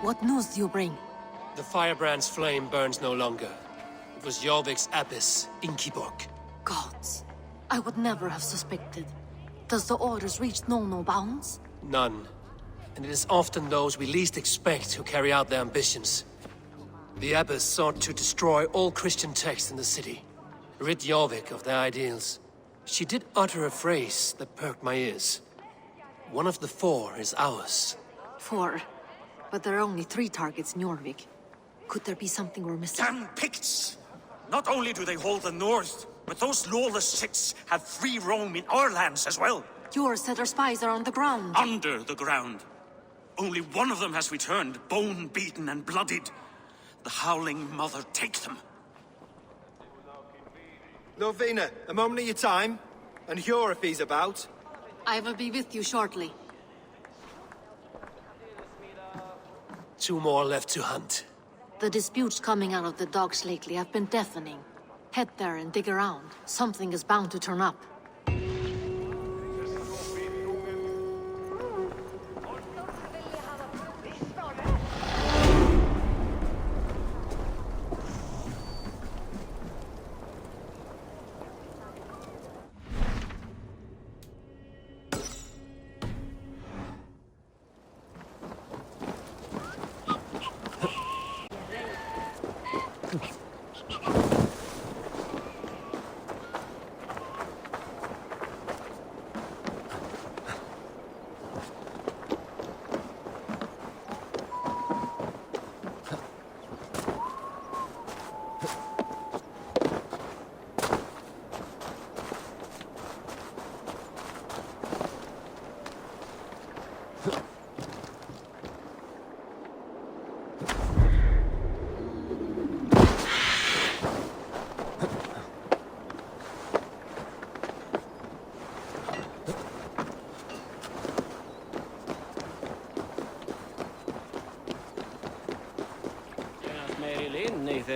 What news do you bring? The firebrand's flame burns no longer. It was JORVIK's abbess, Inkiborg. Gods, I would never have suspected. Does the orders reach no bounds? None. And it is often those we least expect who carry out their ambitions. The abbess sought to destroy all Christian texts in the city, rid JORVIK of their ideals. She did utter a phrase that perked my ears. One of the 4 is ours. 4? But there are only 3 targets in JORVIK. Could there be something we're missing? Damn Picts! Not only do they hold the north, but those lawless sects have free roam in our lands as well. Yours said our spies are on the ground. Under the ground. Only one of them has returned, bone-beaten and bloodied. The Howling Mother take them. Lovina, a moment of your time. And Hjor if he's about. I will be with you shortly. 2 more left to hunt. The disputes coming out of the docks lately have been deafening. Head there and dig around. Something is bound to turn up.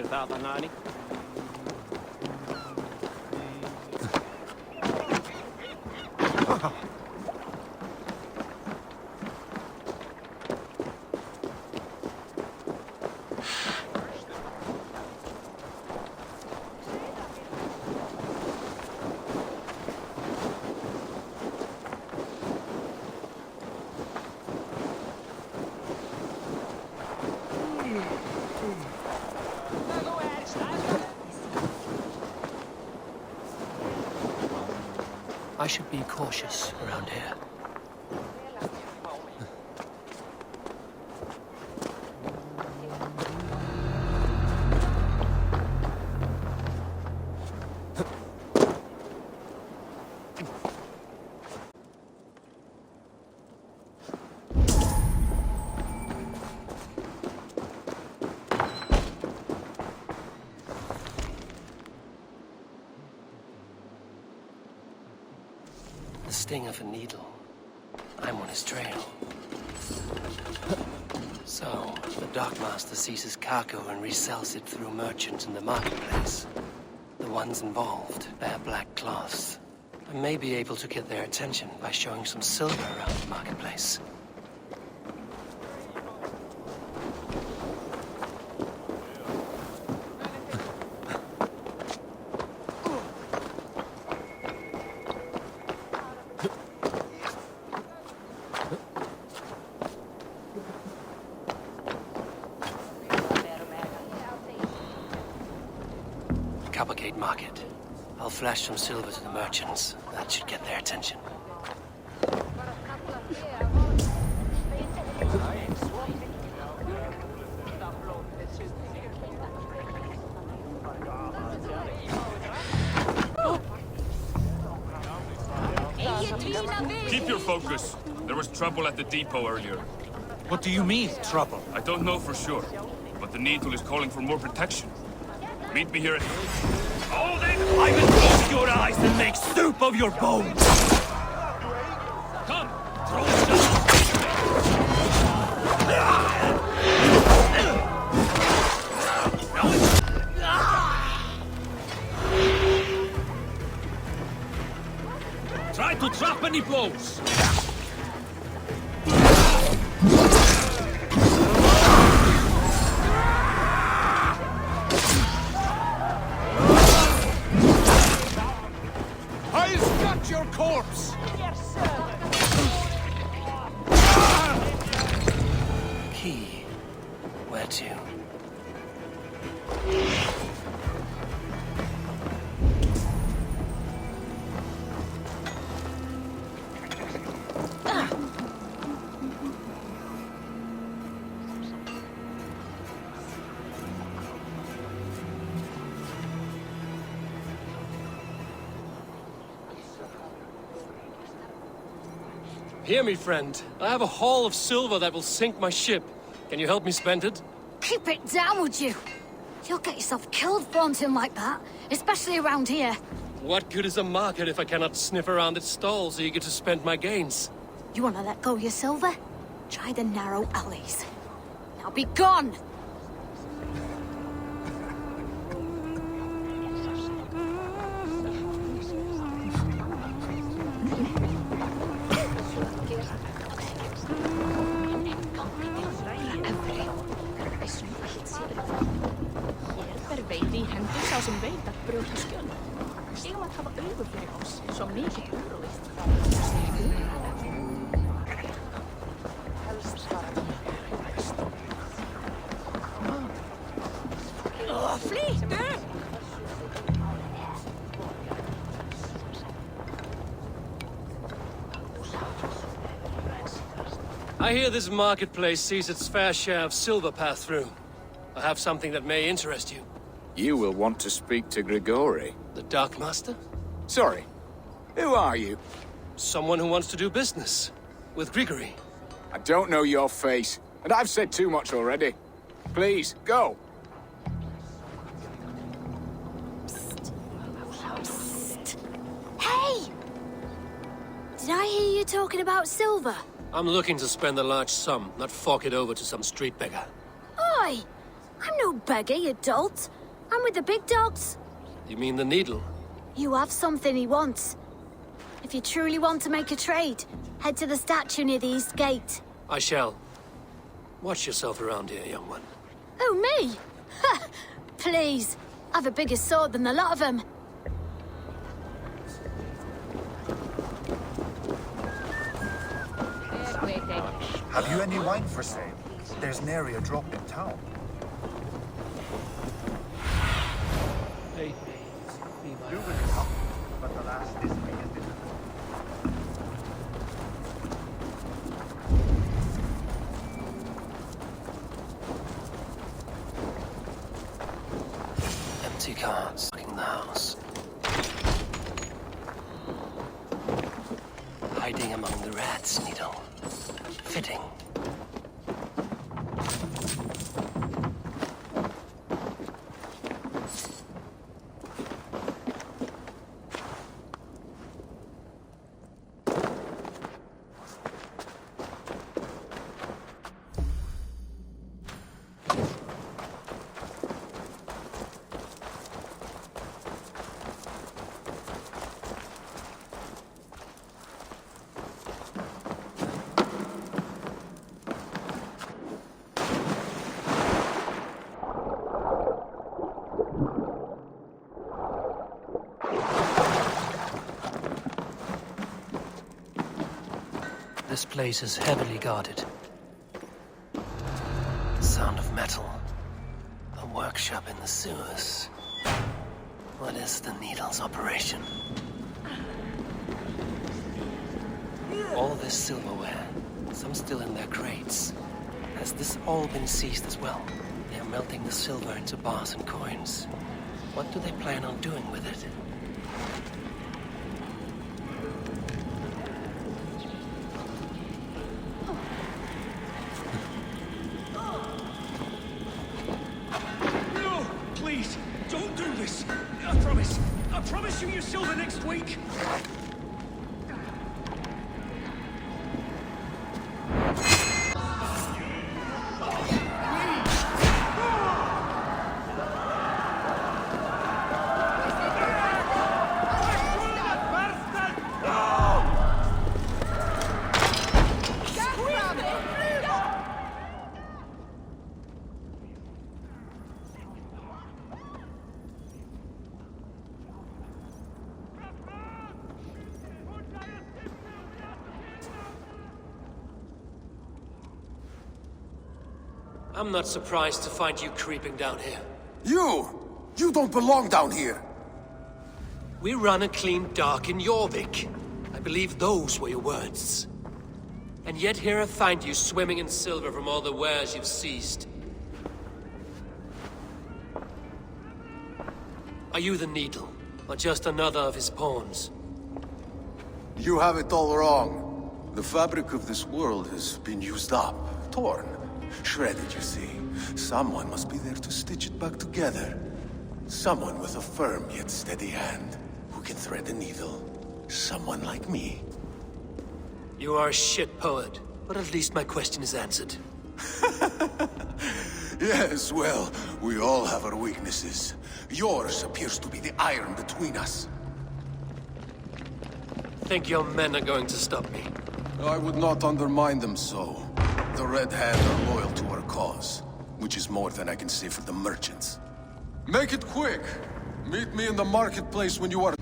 Dr.Nahid. I should be cautious around here. The sting of a needle. I'm on his trail. So, the dockmaster seizes cargo and resells it through merchants in the marketplace. The ones involved bear black cloths. I may be able to get their attention by showing some silver around the marketplace. Coppergate Market. I'll flash some silver to the merchants. That should get their attention. Keep your focus. There was trouble at the depot earlier. What do you mean, trouble? I don't know for sure, but the Needle is calling for more protection. Meet me here at... Oh, then I will eat your eyes and make soup of your bones! Come! Throw it down! Try to trap any blows! Watch your corpse! Key. Where to? Hear me, friend. I have a haul of silver that will sink my ship. Can you help me spend it? Keep it down, would you? You'll get yourself killed flaunting like that, especially around here. What good is a market if I cannot sniff around its stalls eager to spend my gains? You want to let go of your silver? Try the narrow alleys. Now be gone! Hér ber veiði í hendur sá sem veit að brjóta skjöld. Við eigum að hafa augu fyrir oss, svo mikið úrúið. Flýttu! I hear this marketplace sees its fair share of silver pass through. I have something that may interest you. You will want to speak to Grigori. The Dark Master? Sorry, who are you? Someone who wants to do business. With Grigory. I don't know your face, and I've said too much already. Please, go. Hey! Did I hear you talking about silver? I'm looking to spend a large sum, not fork it over to some street beggar. Oi! I'm no beggar, you dolt. I'm with the big dogs. You mean the needle? You have something he wants. If you truly want to make a trade, head to the statue near the east gate. I shall. Watch yourself around here, young one. Oh, me? Ha! Please. I've a bigger sword than the lot of them. Have you any wine for sale? There's nary a drop in town. You will come, but alas, this way is difficult. Empty carts in the house. Hiding among the rats, Needle. Fitting. This place is heavily guarded. The sound of metal. A workshop in the sewers. What is the Needle's operation? All this silverware, some still in their crates. Has this all been seized as well? They are melting the silver into bars and coins. What do they plan on doing with it? No! Please, don't do this! I promise you your silver next week! I'm not surprised to find you creeping down here. You don't belong down here! We run a clean dock in JORVIK. I believe those were your words. And yet here I find you swimming in silver from all the wares you've seized. Are you the Needle, or just another of his pawns? You have it all wrong. The fabric of this world has been used up, torn, shredded, you see. Someone must be there to stitch it back together. Someone with a firm yet steady hand, who can thread the needle. Someone like me. You are a shit poet, but at least my question is answered. Yes, well, we all have our weaknesses. Yours appears to be the iron between us. Think your men are going to stop me? I would not undermine them so. The Red Hand are loyal to our cause, which is more than I can say for the merchants. Make it quick! Meet me in the marketplace when you are...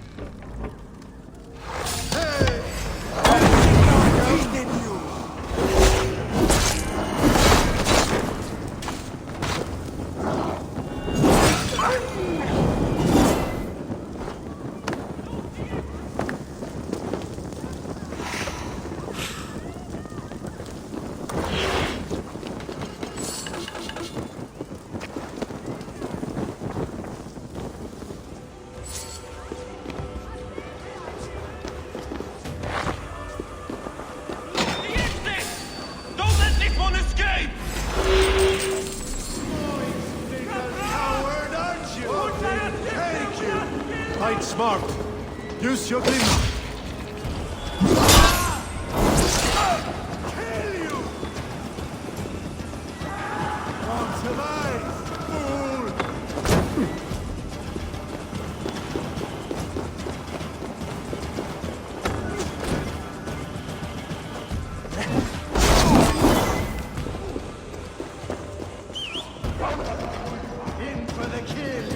Fight smart. Use your glimmer. Kill you! Won't survive, fool! In for the kill!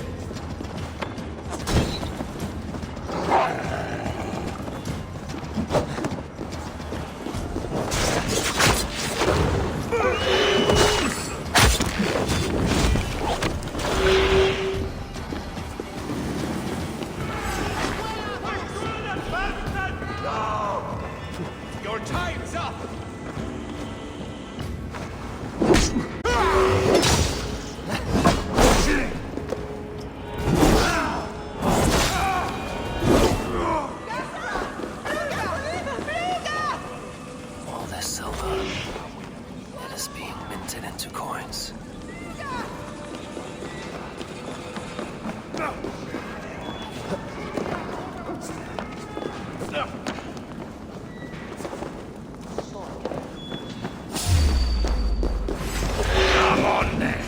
Your time's up! All this silver, it is being minted into coins. Come on then!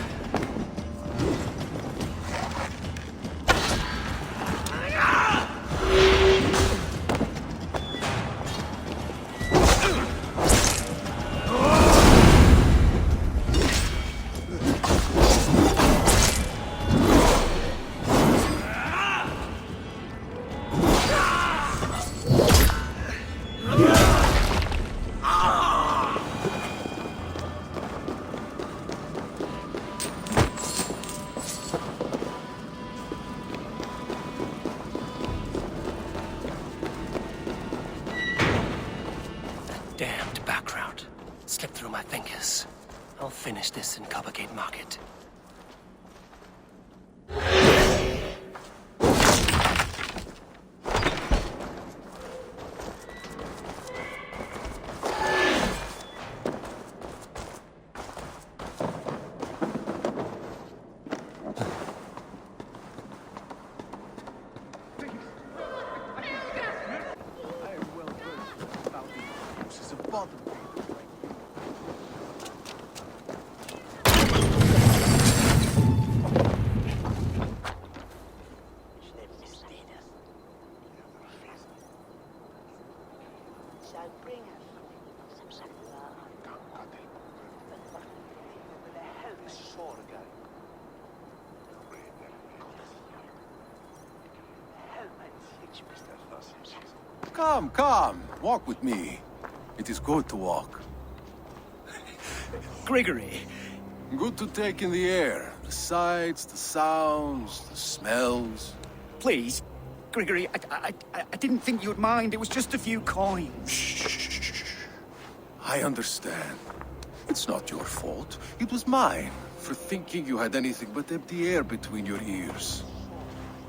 Damned background. Slipped through my fingers. I'll finish this in Coppergate Market. Come, come, walk with me. It is good to walk. Gregory, Good to take in the air. The sights, the sounds, the smells. Please, Grigory, I didn't think you'd mind. It was just a few coins. Shh. I understand. It's not your fault. It was mine, for thinking you had anything but empty air between your ears.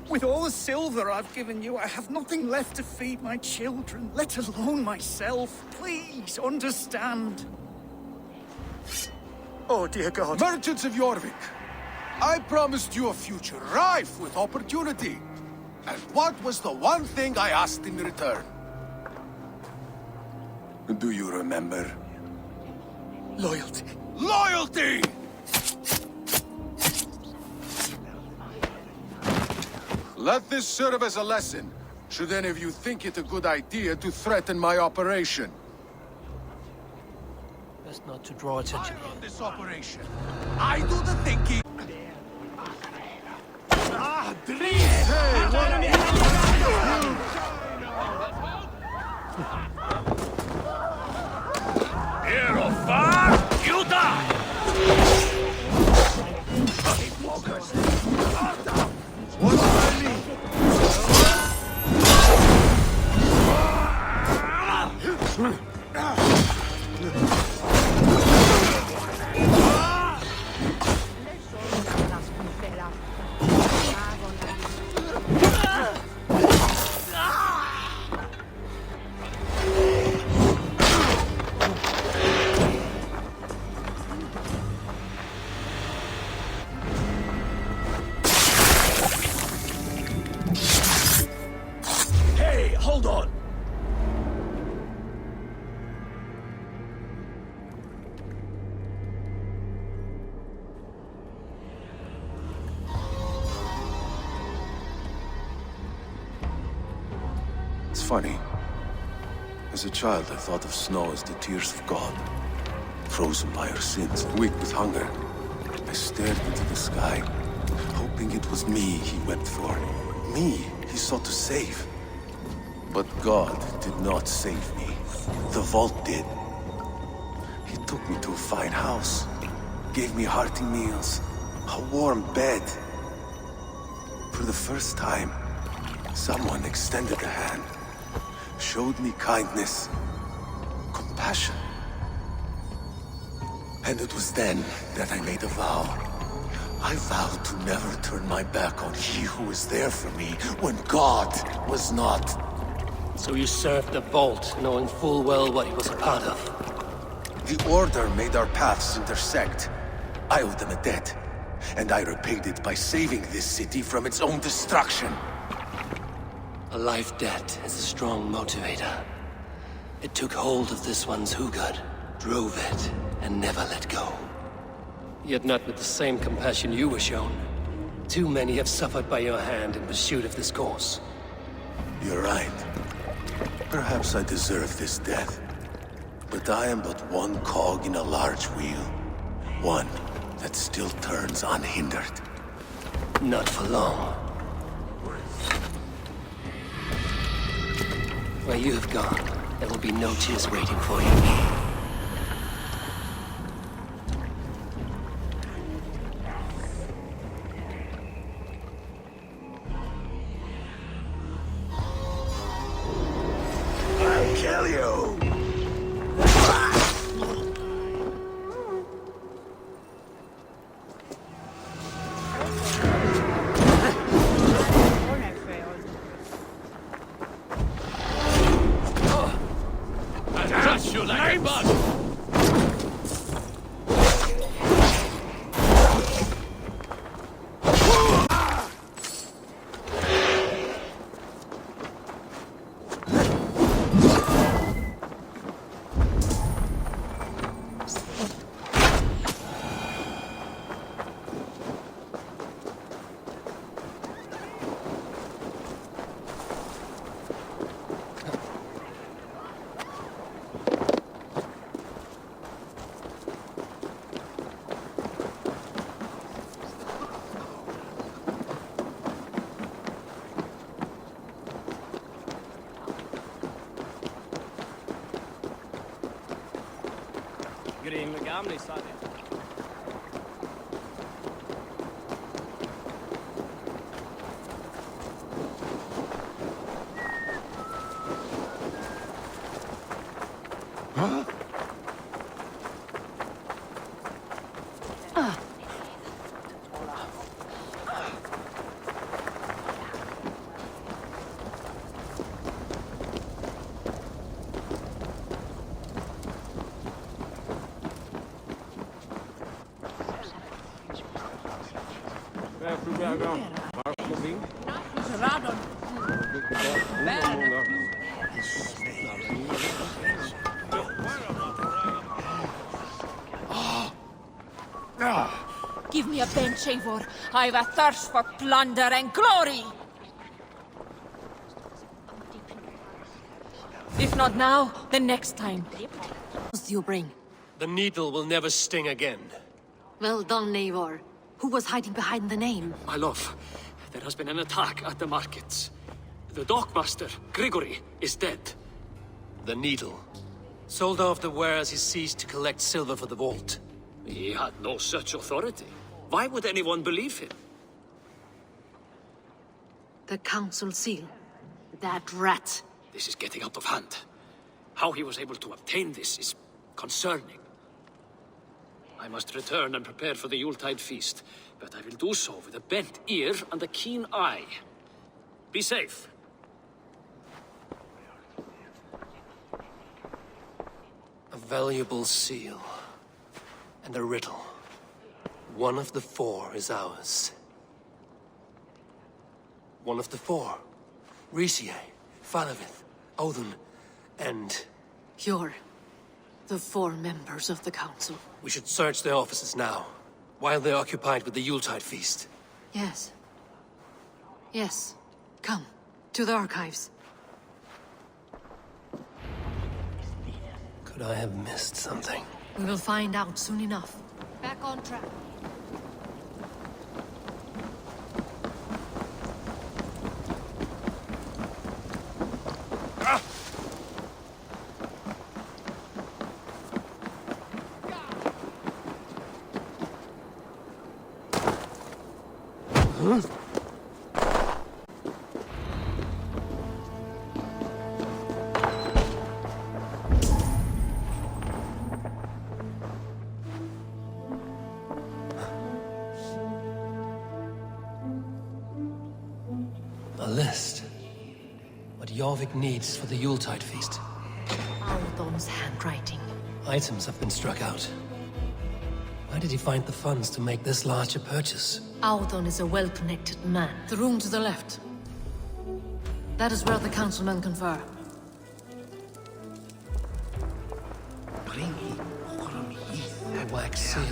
With all the silver I've given you, I have nothing left to feed my children, let alone myself. Please, understand. Oh, dear God. Merchants of JORVIK, I promised you a future rife with opportunity. And what was the one thing I asked in return? Do you remember? Loyalty. Loyalty! Let this serve as a lesson, should any of you think it a good idea to threaten my operation. Best not to draw attention. I run this operation. I do the thinking. Here of far, you die! Hey, hold on. It's funny. As a child, I thought of snow as the tears of God. Frozen by our sins, weak with hunger. I stared into the sky, hoping it was me he wept for. Me he sought to save. But God did not save me. The vault did. He took me to a fine house, gave me hearty meals, a warm bed. For the first time, someone extended a hand, showed me kindness, compassion. And it was then that I made a vow. I vowed to never turn my back on he who was there for me when God was not. So you served the Vault, knowing full well what he was a part of. The Order made our paths intersect. I owed them a debt, and I repaid it by saving this city from its own destruction. A life debt is a strong motivator. It took hold of this one's Hugad, drove it, and never let go. Yet not with the same compassion you were shown. Too many have suffered by your hand in pursuit of this cause. You're right. Perhaps I deserve this death. But I am but one cog in a large wheel. One that still turns unhindered. Not for long. Where you have gone, there will be no tears waiting for you. I'll kill you! Touch you like a bug! Give me a bench, Eivor. I've a thirst for plunder and glory. If not now, then next time. What do you bring? The needle will never sting again. Well done, Eivor. Who was hiding behind the name? My love, there has been an attack at the markets. The dockmaster, Grigory, is dead. The needle. Sold off the wares he ceased to collect silver for the vault. He had no such authority. Why would anyone believe him? The council seal. That rat. This is getting out of hand. How he was able to obtain this is concerning. I must return and prepare for the Yuletide feast, but I will do so with a bent ear and a keen eye. Be safe. A valuable seal. And a riddle. One of the four is ours. One of the four. Risie, Falavith, Odin, and... You're the four members of the council. We should search their offices now, while they're occupied with the Yuletide feast. Yes. Yes. Come, to the archives. Could I have missed something? We will find out soon enough. Back on track. A list. What JORVIK needs for the Yuletide feast. Aldon's handwriting. Items have been struck out. Where did he find the funds to make this large a purchase? Aldon is a well-connected man. The room to the left. That is where the councilmen confer. A wax seal.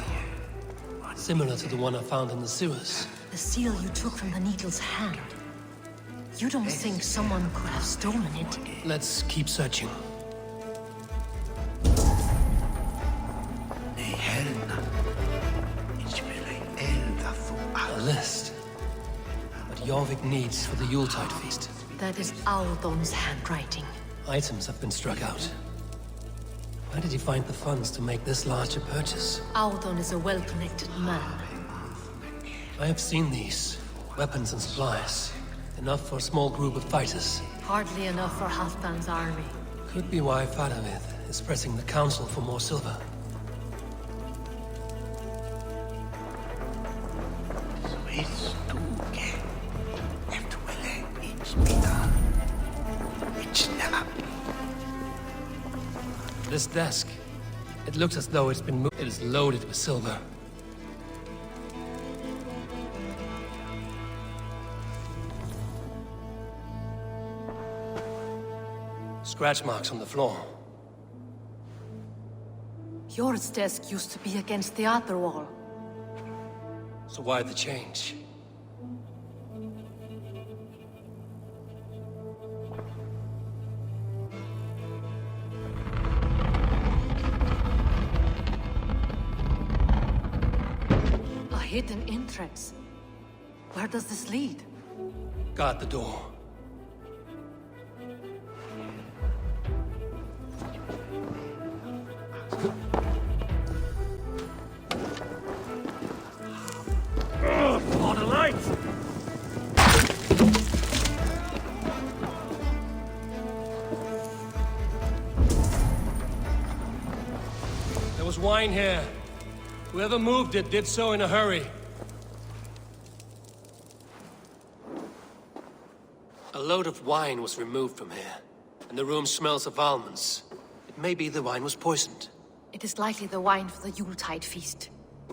Similar to the one I found in the sewers. The seal you took from the needle's hand. You don't think someone could have stolen it? Let's keep searching. A list. What JORVIK needs for the Yuletide feast. That is Aldon's handwriting. Items have been struck out. Where did he find the funds to make this large a purchase? Aldon is a well-connected man. I have seen these. Weapons and supplies. Enough for a small group of fighters. Hardly enough for Halfdan's army. Could be why Faravith is pressing the council for more silver. This desk, it looks as though it's been moved. It is loaded with silver. Scratch marks on the floor. Yours desk used to be against the other wall. So why the change? A hidden entrance. Where does this lead? Guard the door. On a light! was wine here. Whoever moved it did so in a hurry. A load of wine was removed from here, and the room smells of almonds. It may be the wine was poisoned. It is likely the wine for the Yuletide feast.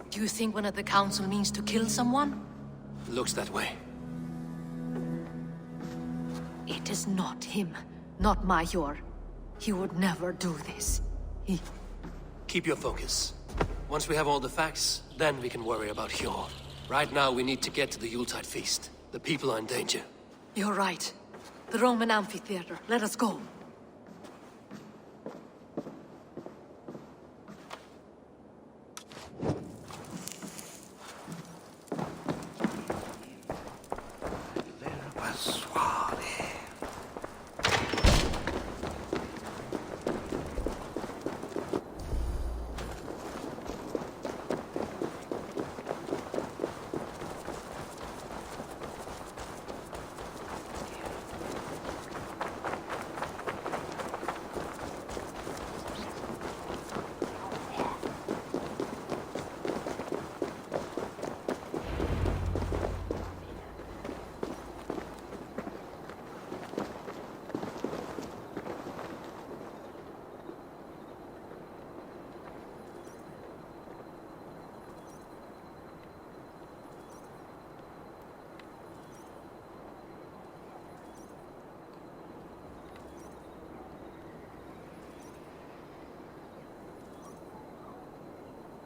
Do you think one of the council means to kill someone? Looks that way. It is not him, not Major. He would never do this. He... Keep your focus. Once we have all the facts, then we can worry about Hjor. Right now, we need to get to the Yuletide feast. The people are in danger. You're right. The Roman amphitheater. Let us go.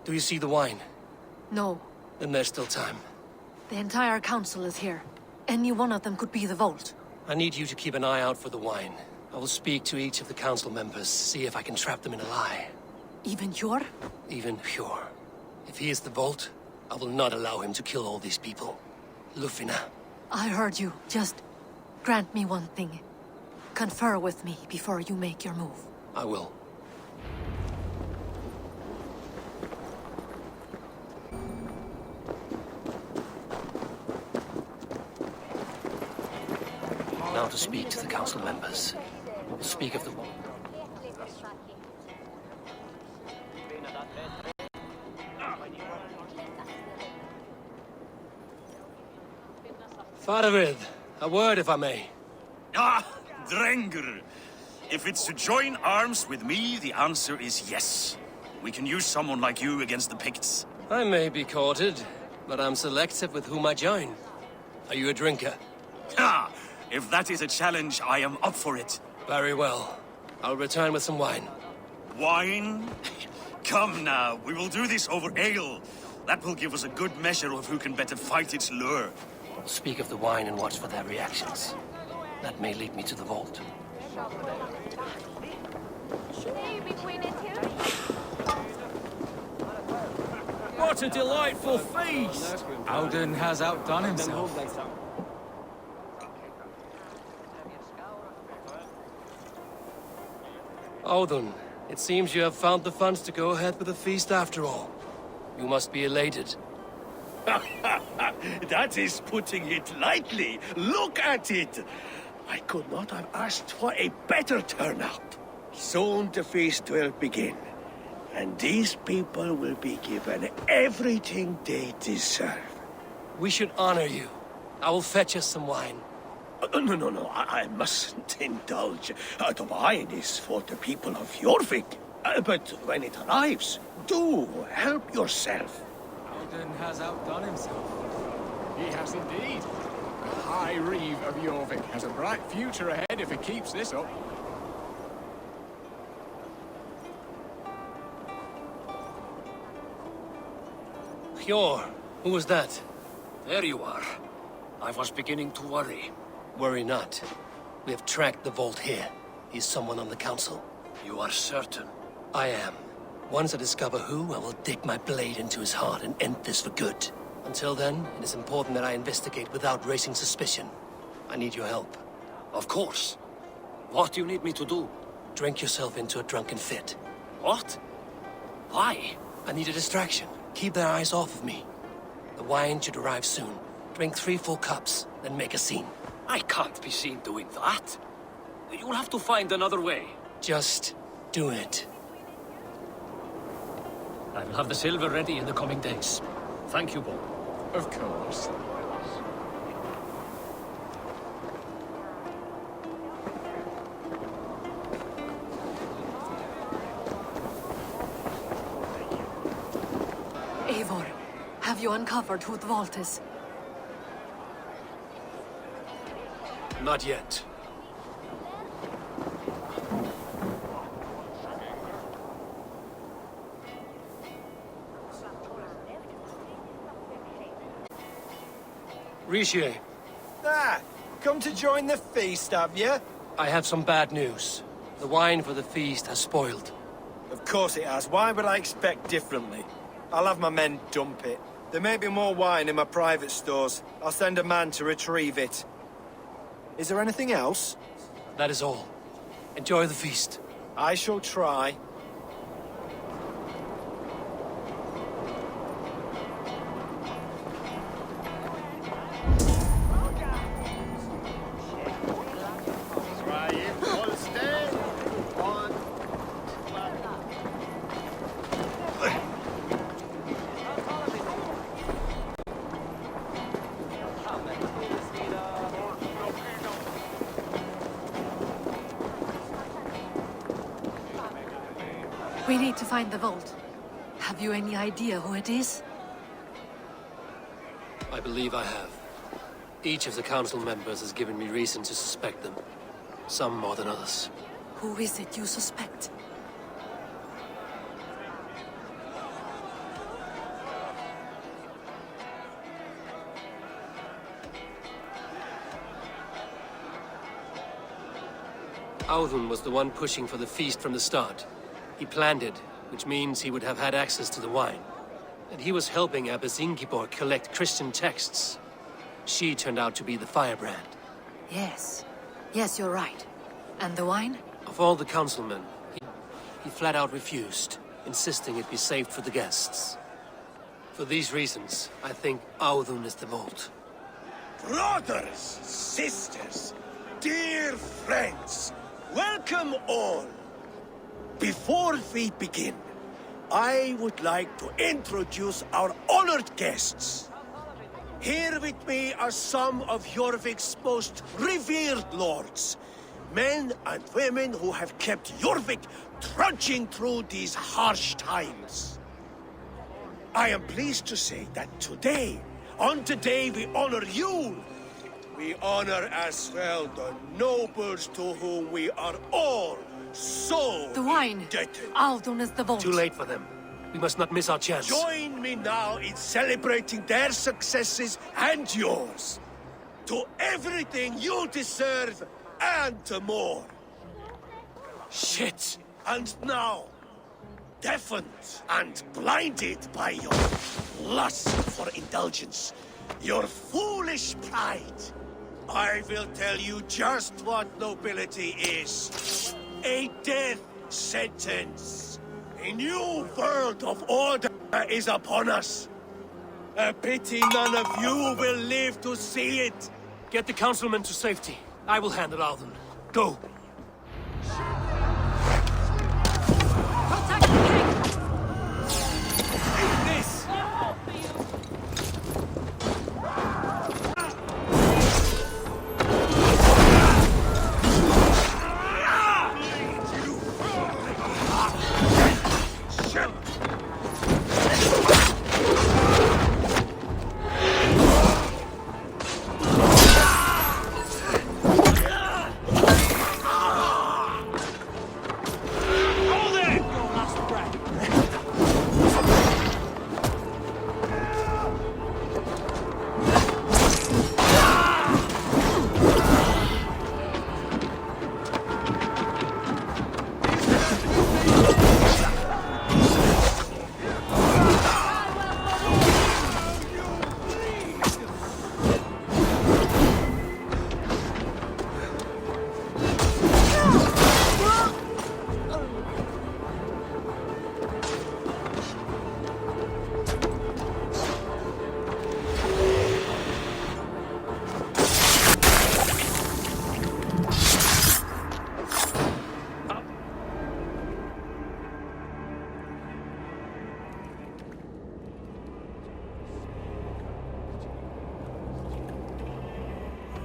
Do you see the wine? No. Then there's still time. The entire council is here. Any one of them could be the Vault. I need you to keep an eye out for the wine. I will speak to each of the council members, see if I can trap them in a lie. Even Hjor? Even Hjor. If he is the Vault, I will not allow him to kill all these people. Lufina. I heard you. Just grant me one thing. Confer with me before you make your move. I will. Now to speak to the council members. Speak of the... Faravid, a word if I may. Ah, Drengr. If it's to join arms with me, the answer is yes. We can use someone like you against the Picts. I may be courted, but I'm selective with whom I join. Are you a drinker? Ha! If that is a challenge, I am up for it. Very well. I'll return with some wine. Wine? Come now, we will do this over ale. That will give us a good measure of who can better fight its lure. Speak of the wine and watch for their reactions. That may lead me to the Vault. What a delightful feast! Alden has outdone himself. Odin, it seems you have found the funds to go ahead with the feast after all. You must be elated. That is putting it lightly. Look at it! I could not have asked for a better turnout. Soon the feast will begin, and these people will be given everything they deserve. We should honor you. I will fetch us some wine. No, I mustn't indulge. The wine is for the people of JORVIK. But when it arrives, do help yourself. Alden has outdone himself. He has indeed. The High Reeve of JORVIK has a bright future ahead if he keeps this up. Hjor, who was that? There you are. I was beginning to worry. Worry not. We have tracked the Vault here. He's someone on the council. You are certain? I am. Once I discover who, I will dig my blade into his heart and end this for good. Until then, it is important that I investigate without raising suspicion. I need your help. Of course. What do you need me to do? Drink yourself into a drunken fit. What? Why? I need a distraction. Keep their eyes off of me. The wine should arrive soon. Drink 3 full cups, then make a scene. I can't be seen doing that. You'll have to find another way. Just do it. I will have the silver ready in the coming days. Thank you, Bob. Of course. Eivor, have you uncovered who the vault is? Not yet. Rishi, Ah, come to join the feast, have you? I have some bad news. The wine for the feast has spoiled. Of course it has. Why would I expect differently? I'll have my men dump it. There may be more wine in my private stores. I'll send a man to retrieve it. Is there anything else? That is all. Enjoy the feast. I shall try. We need to find the vault. Have you any idea who it is? I believe I have. Each of the council members has given me reason to suspect them. Some more than others. Who is it you suspect? Audun was the one pushing for the feast from the start. He planned it, which means he would have had access to the wine. And he was helping Abbess Ingeborg collect Christian texts. She turned out to be the firebrand. Yes. Yes, you're right. And the wine? Of all the councilmen, he flat out refused, insisting it be saved for the guests. For these reasons, I think Audun is the vault. Brothers, sisters, dear friends, welcome all. Before we begin, I would like to introduce our honored guests. Here with me are some of Jorvik's most revered lords. Men and women who have kept Jorvik trudging through these harsh times. I am pleased to say that today, on the day we honor you, we honor as well the nobles to whom we are all so the wine! indebted. Audun is the vault. Too late for them. We must not miss our chance. Join me now in celebrating their successes and yours. To everything you deserve and more. Shit! And now, deafened and blinded by your lust for indulgence, your foolish pride, I will tell you just what nobility is. A death sentence. A new world of order is upon us. A pity none of you will live to see it. Get the councilmen to safety. I will handle Audun. Go! Protect the king! Take this!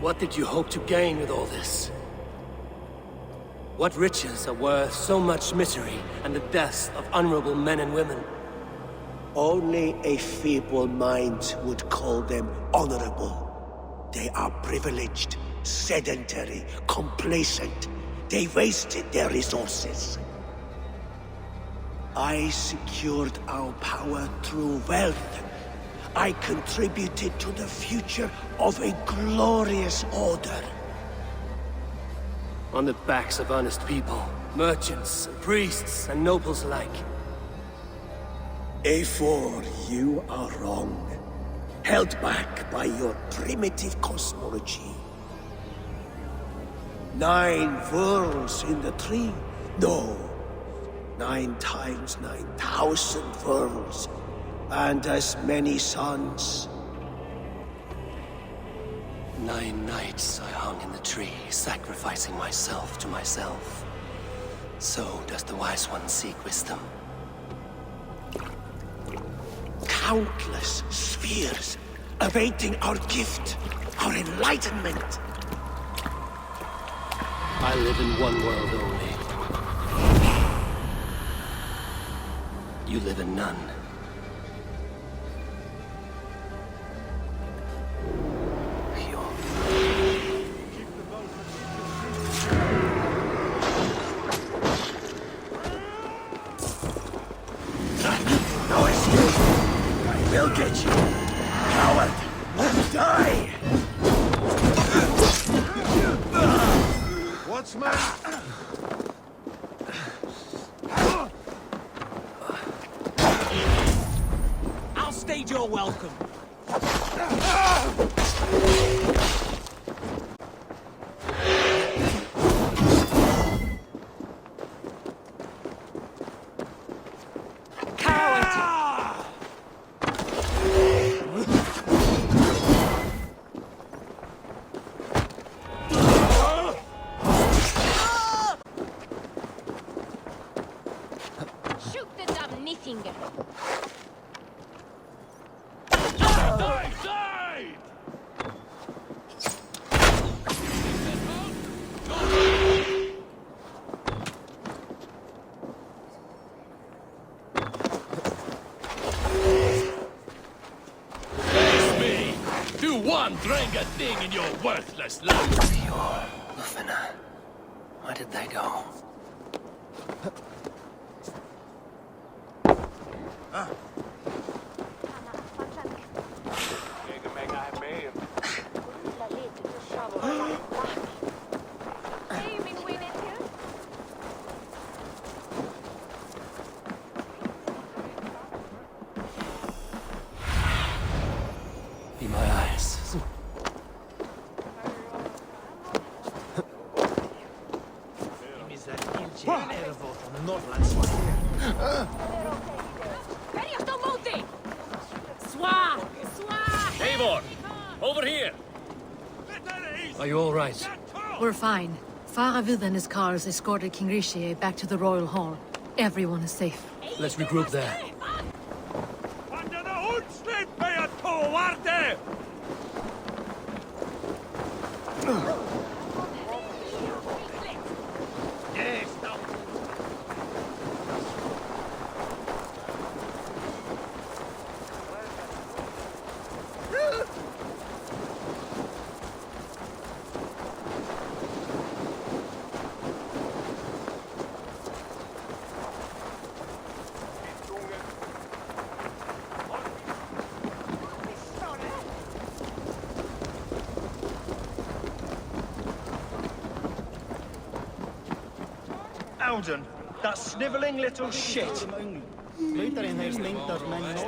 What did you hope to gain with all this? What riches are worth so much misery and the deaths of honorable men and women? Only a feeble mind would call them honorable. They are privileged, sedentary, complacent. They wasted their resources. I secured our power through wealth. I contributed to the future of a glorious order. On the backs of honest people, merchants, priests, and nobles alike. Eivor, you are wrong. Held back by your primitive cosmology. 9 worlds in the tree? No. 9 times 9,000 worlds. And as many suns. 9 nights I hung in the tree, sacrificing myself to myself. So does the wise one seek wisdom. Countless spheres awaiting our gift, our enlightenment. I live in one world only. You live in none. No escape. I will get you. Coward. Die. What's my... I'll stage your welcome. Shoot the damn Nithinger! Face me! Do one Drenga thing in your worthless life! Your Lufina. Where did they go? Be my eyes. Eivor! Over here! Are you all right? We're fine. Faravid and his cars escorted King Rishi back to the royal hall. Everyone is safe. Let's regroup there. Alden, that snivelling little shit.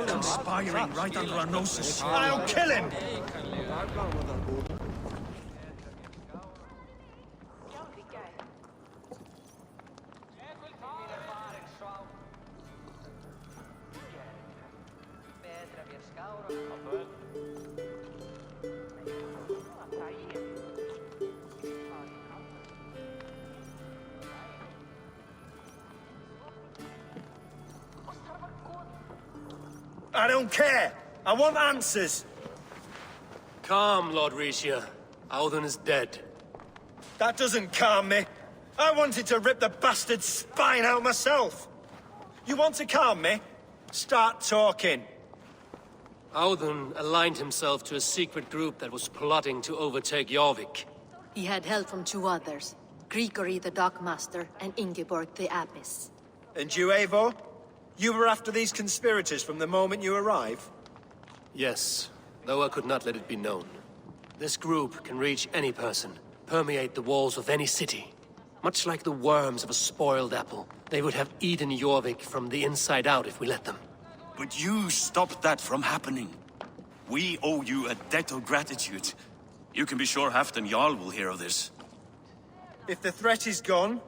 Conspiring right under our noses. I'll kill him! I don't care! I want answers! Calm, Lord Rishia. Audun is dead. That doesn't calm me. I wanted to rip the bastard's spine out myself. You want to calm me? Start talking. Audun aligned himself to a secret group that was plotting to overtake Jorvik. He had help from two others, Grigory the Dockmaster and Ingeborg the Abbess. And you, Eivor? You were after these conspirators from the moment you arrived? Yes, though I could not let it be known. This group can reach any person, permeate the walls of any city. Much like the worms of a spoiled apple, they would have eaten Jorvik from the inside out if we let them. But you stopped that from happening. We owe you a debt of gratitude. You can be sure Halfdan Jarl will hear of this. If the threat is gone,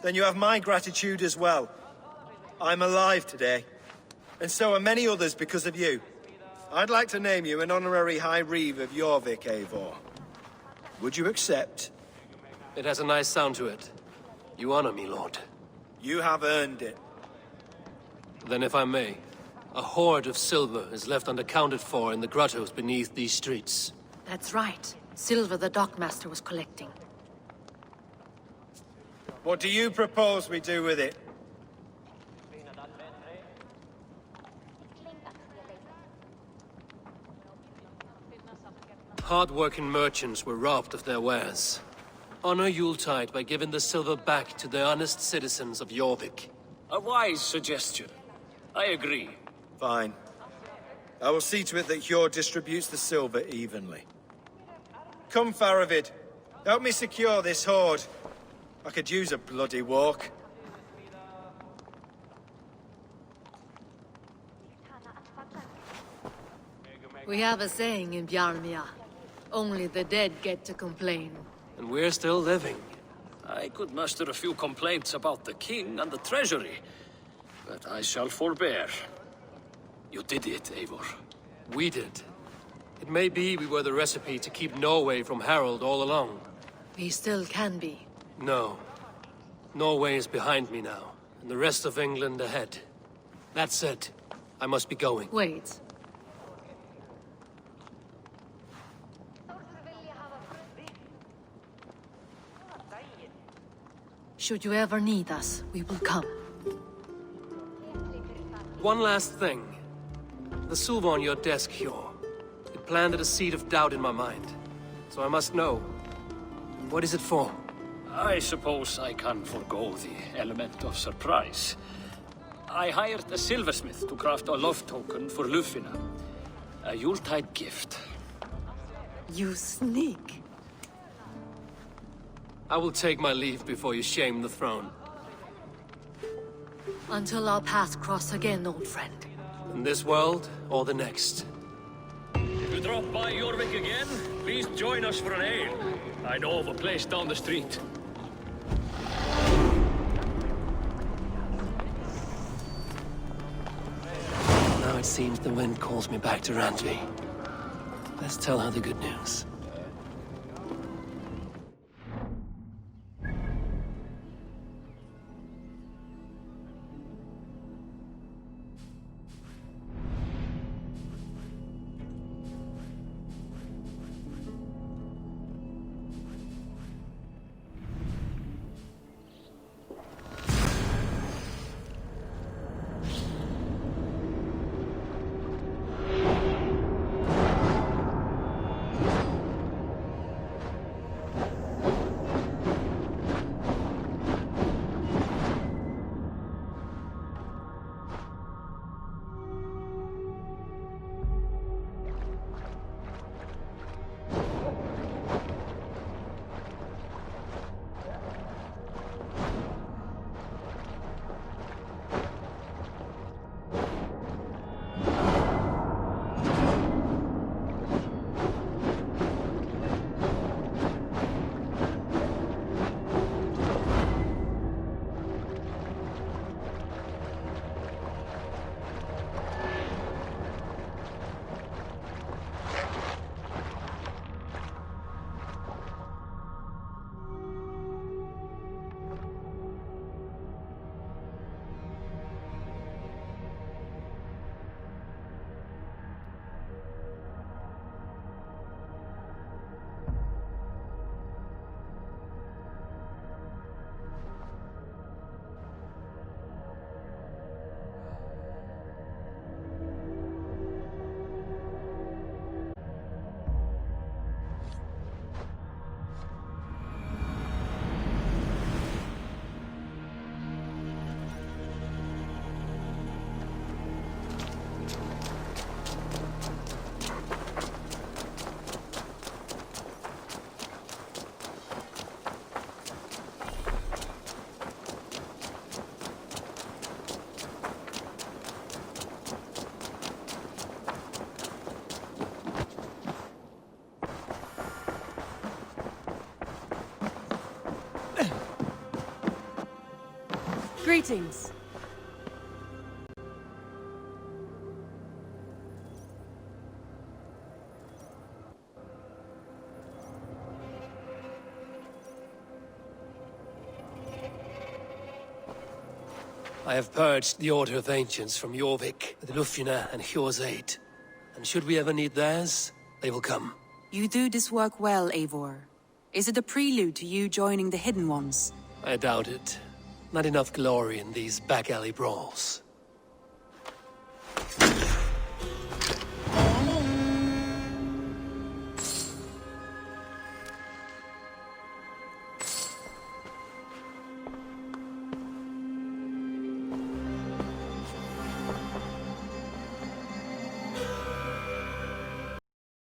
then you have my gratitude as well. I'm alive today, and so are many others because of you. I'd like to name you an honorary High Reeve of Jorvik, Eivor. Would you accept? It has a nice sound to it. You honor me, Lord. You have earned it. Then if I may, a hoard of silver is left unaccounted for in the grottos beneath these streets. That's right. Silver the Dockmaster was collecting. What do you propose we do with it? Hard-working merchants were robbed of their wares. Honor Yuletide by giving the silver back to the honest citizens of Jorvik. A wise suggestion. I agree. Fine. I will see to it that Hjord distributes the silver evenly. Come, Faravid. Help me secure this hoard. I could use a bloody walk. We have a saying in Bjarmia. Only the dead get to complain. And we're still living. I could muster a few complaints about the king and the treasury, but I shall forbear. You did it, Eivor. We did. It may be we were the recipe to keep Norway from Harald all along. We still can be. No. Norway is behind me now, and the rest of England ahead. That said, I must be going. Wait. Should you ever need us, we will come. One last thing. The silver on your desk, Hjord. It planted a seed of doubt in my mind. So I must know. What is it for? I suppose I can forego the element of surprise. I hired a silversmith to craft a love token for Lufina. A Yuletide gift. You sneak. I will take my leave before you shame the throne. Until our paths cross again, old friend. In this world, or the next. If you drop by Jorvik again, please join us for an ale. I know of a place down the street. Now it seems the wind calls me back to Randvi. Let's tell her the good news. Greetings. I have purged the Order of Ancients from JORVIK, the Lufina and Hjor's aid. And should we ever need theirs, they will come. You do this work well, Eivor. Is it a prelude to you joining the Hidden Ones? I doubt it. Not enough glory in these back alley brawls.